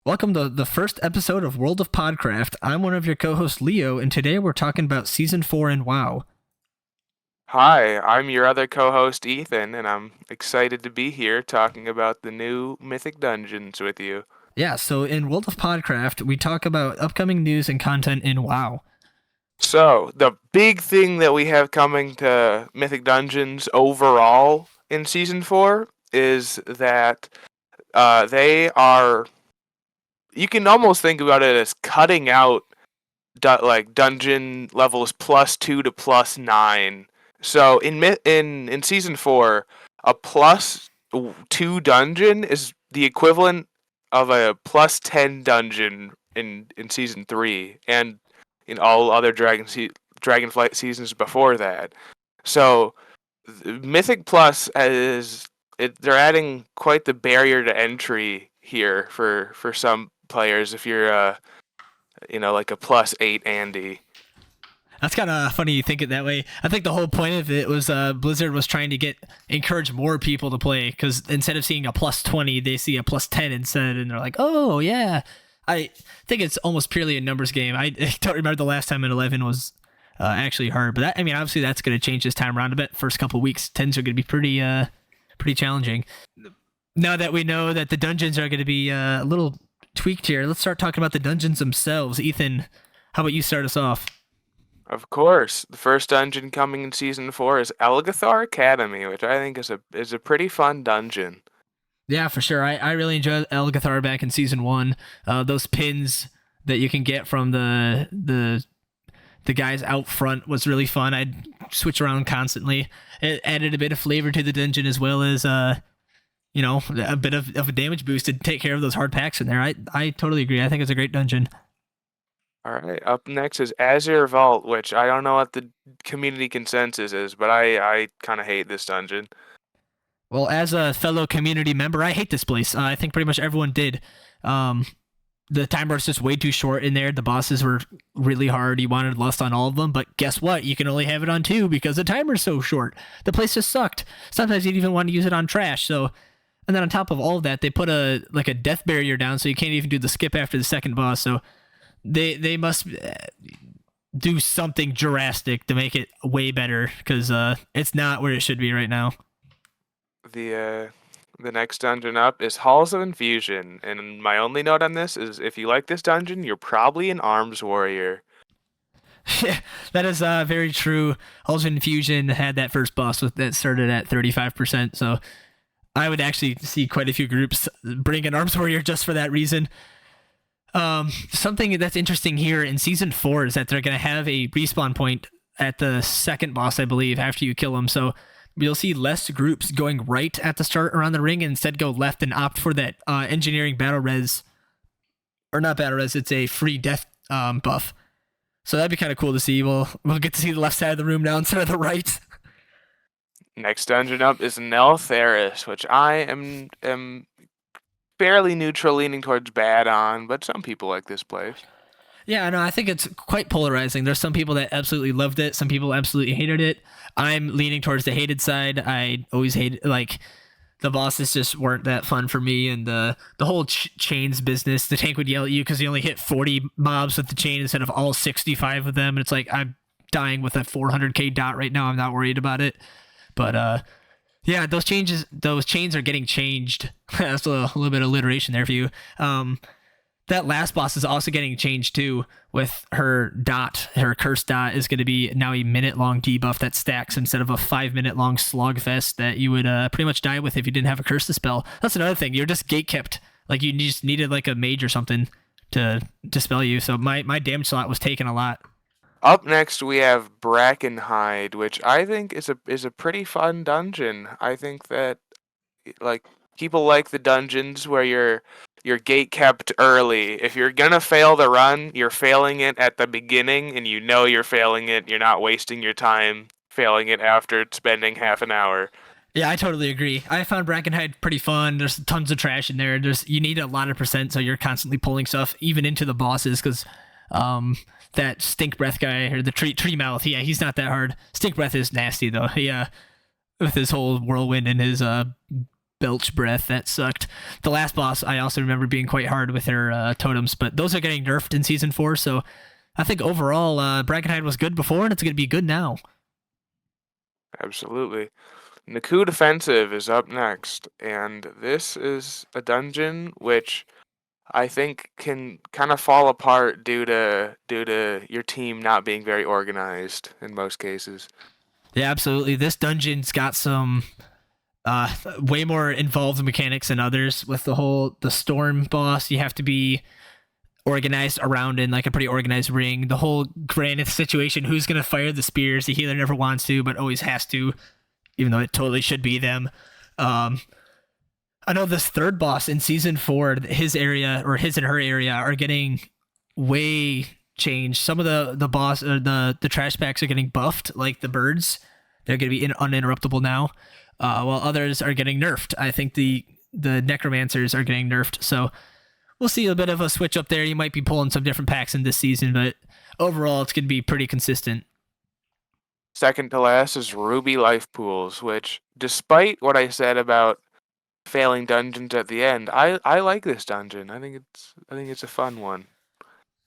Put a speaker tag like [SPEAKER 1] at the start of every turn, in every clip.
[SPEAKER 1] Welcome to the first episode of World of PodCraft. I'm one of your co-hosts, Leo, and today we're talking about Season 4 in WoW.
[SPEAKER 2] Hi, I'm your other co-host Ethan, and I'm excited to be here talking about the new Mythic Dungeons with you.
[SPEAKER 1] Yeah, so in World of PodCraft, we talk about upcoming news and content in WoW.
[SPEAKER 2] So, the big thing that we have coming to Mythic Dungeons overall in Season 4 is that they are, you can almost think about it as cutting out dungeon levels +2 to +9. So in Season 4, a +2 dungeon is the equivalent of a +10 dungeon in Season 3 and in all other Dragonflight seasons before that. So Mythic Plus they're adding quite the barrier to entry here for some players if you're like a +8 Andy.
[SPEAKER 1] That's kind of funny you think it that way. I think the whole point of it was Blizzard was trying to encourage more people to play, because instead of seeing a +20, they see a +10 instead, and they're like, oh, yeah. I think it's almost purely a numbers game. I don't remember the last time an 11 was actually hard, but obviously that's going to change this time around a bit. First couple weeks, 10s are going to be pretty challenging. Now that we know that the dungeons are going to be a little tweaked here, let's start talking about the dungeons themselves. Ethan, how about you start us off?
[SPEAKER 2] Of course, the first dungeon coming in Season 4 is Elgathar Academy, which I think is a pretty fun dungeon.
[SPEAKER 1] Yeah, for sure. I really enjoyed Elgathar back in Season 1. Those pins that you can get from the guys out front was really fun. I'd switch around constantly. It added a bit of flavor to the dungeon, as well as a bit of a damage boost to take care of those hard packs in there. I totally agree. I think it's a great dungeon.
[SPEAKER 2] All right, up next is Azure Vault, which I don't know what the community consensus is, but I kind of hate this dungeon.
[SPEAKER 1] Well, as a fellow community member, I hate this place. I think pretty much everyone did. The timer is just way too short in there. The bosses were really hard. You wanted lust on all of them, but guess what? You can only have it on 2 because the timer's so short. The place just sucked. Sometimes you'd even want to use it on trash. So, and then on top of all of that, they put a death barrier down, so you can't even do the skip after the second boss. So they must do something drastic to make it way better, because it's not where it should be right now.
[SPEAKER 2] The next dungeon up is Halls of Infusion, and my only note on this is if you like this dungeon, you're probably an arms warrior.
[SPEAKER 1] That is very true. Halls of Infusion had that first boss that started at 35%, so I would actually see quite a few groups bring an arms warrior just for that reason. Something that's interesting here in Season 4 is that they're going to have a respawn point at the second boss, I believe, after you kill him. So you'll see less groups going right at the start around the ring and instead go left and opt for that engineering battle res. Or not battle res, it's a free death buff. So that'd be kind of cool to see. We'll get to see the left side of the room now instead of the right.
[SPEAKER 2] Next dungeon up is Neltheris, which I am fairly neutral, leaning towards bad on, but some people like this place.
[SPEAKER 1] Yeah, no, I think it's quite polarizing. There's some people that absolutely loved it. Some people absolutely hated it. I'm leaning towards the hated side. I always hated, the bosses just weren't that fun for me, and the whole chains business. The tank would yell at you because you only hit 40 mobs with the chain instead of all 65 of them, and it's like, I'm dying with a 400k dot right now. I'm not worried about it. But yeah, those chains are getting changed. That's a little bit of alliteration there for you. That last boss is also getting changed too, with her dot. Her curse dot is going to be now a minute-long debuff that stacks instead of a 5-minute-long slogfest that you would pretty much die with if you didn't have a curse to spell. That's another thing. You're just gatekept. Like, you just needed like a mage or something to spell you. So my damage slot was taken a lot.
[SPEAKER 2] Up next, we have Brackenhide, which I think is a pretty fun dungeon. I think that people like the dungeons where you're gate kept early. If you're gonna fail the run, you're failing it at the beginning, and you know you're failing it. You're not wasting your time failing it after spending half an hour.
[SPEAKER 1] Yeah, I totally agree. I found Brackenhide pretty fun. There's tons of trash in there. You need a lot of percent, so you're constantly pulling stuff even into the bosses, because that stink breath guy, or the tree mouth, yeah, he's not that hard. Stink breath is nasty though. Yeah, with his whole whirlwind and his belch breath. That sucked. The last boss I also remember being quite hard with her totems, but those are getting nerfed in season 4. So I think overall, Brackenhide was good before, and it's going to be good now.
[SPEAKER 2] Absolutely. Naku Defensive is up next, and this is a dungeon which I think can kind of fall apart due to your team not being very organized in most cases.
[SPEAKER 1] Yeah, absolutely. This dungeon's got some way more involved mechanics than others. With the storm boss, you have to be organized around in like a pretty organized ring. The whole Granith situation, who's gonna fire the spears? The healer never wants to, but always has to, even though it totally should be them. I know this third boss in season 4, his area or his and her area are getting way changed. Some of the boss or the trash packs are getting buffed, like the birds. They're going to be uninterruptible now, while others are getting nerfed. I think the necromancers are getting nerfed. So we'll see a bit of a switch up there. You might be pulling some different packs in this season, but overall it's going to be pretty consistent.
[SPEAKER 2] Second to last is Ruby Life Pools, which, despite what I said about failing dungeons at the end, I like this dungeon. I think it's a fun one.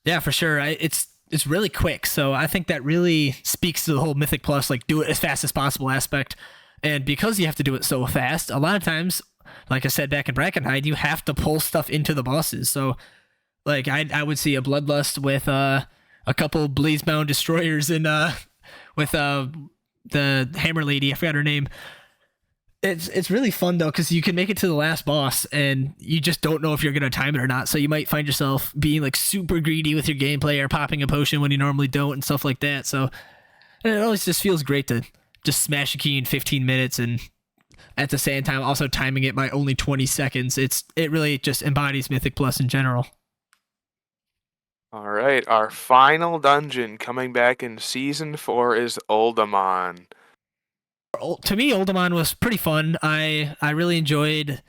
[SPEAKER 1] Yeah, for sure. It's really quick, so I think that really speaks to the whole Mythic Plus, like do it as fast as possible aspect. And because you have to do it so fast, a lot of times, like I said back in Brackenhide, you have to pull stuff into the bosses. So, like I would see a Bloodlust with a couple Blazebound Destroyers and with the Hammer Lady. I forgot her name. It's really fun though, because you can make it to the last boss and you just don't know if you're gonna time it or not. So you might find yourself being like super greedy with your gameplay or popping a potion when you normally don't and stuff like that. So it always just feels great to just smash a key in 15 minutes and at the same time also timing it by only 20 seconds. It really just embodies Mythic Plus in general.
[SPEAKER 2] All right, our final dungeon coming back in season 4 is Oldamon.
[SPEAKER 1] To me, Oldamon was pretty fun. I really enjoyed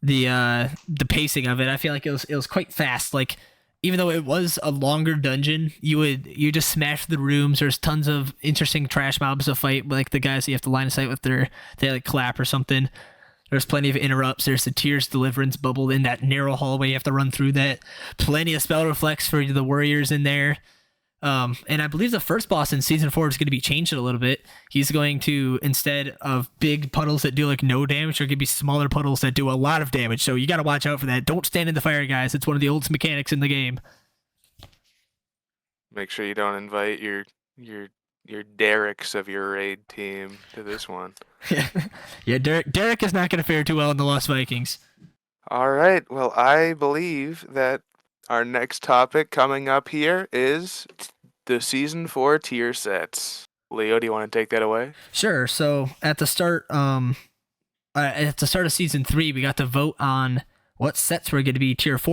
[SPEAKER 1] the pacing of it. I feel like it was quite fast. Like even though it was a longer dungeon, you just smash the rooms. There's tons of interesting trash mobs to fight, like the guys that you have to line of sight with they like clap or something. There's plenty of interrupts. There's the Tears Deliverance bubble in that narrow hallway. You have to run through that. Plenty of spell reflex for the warriors in there. And I believe the first boss in season 4 is going to be changed a little bit. He's going to, instead of big puddles that do like no damage, there are going to be smaller puddles that do a lot of damage. So you got to watch out for that. Don't stand in the fire, guys. It's one of the oldest mechanics in the game.
[SPEAKER 2] Make sure you don't invite your Derek's of your raid team to this one.
[SPEAKER 1] Yeah, Derek is not going to fare too well in the Lost Vikings.
[SPEAKER 2] All right. Well, I believe that our next topic coming up here is the season 4 tier sets. Leo, do you want to take that away?
[SPEAKER 1] Sure. So at the start of season 3, we got to vote on what sets were going to be tier 4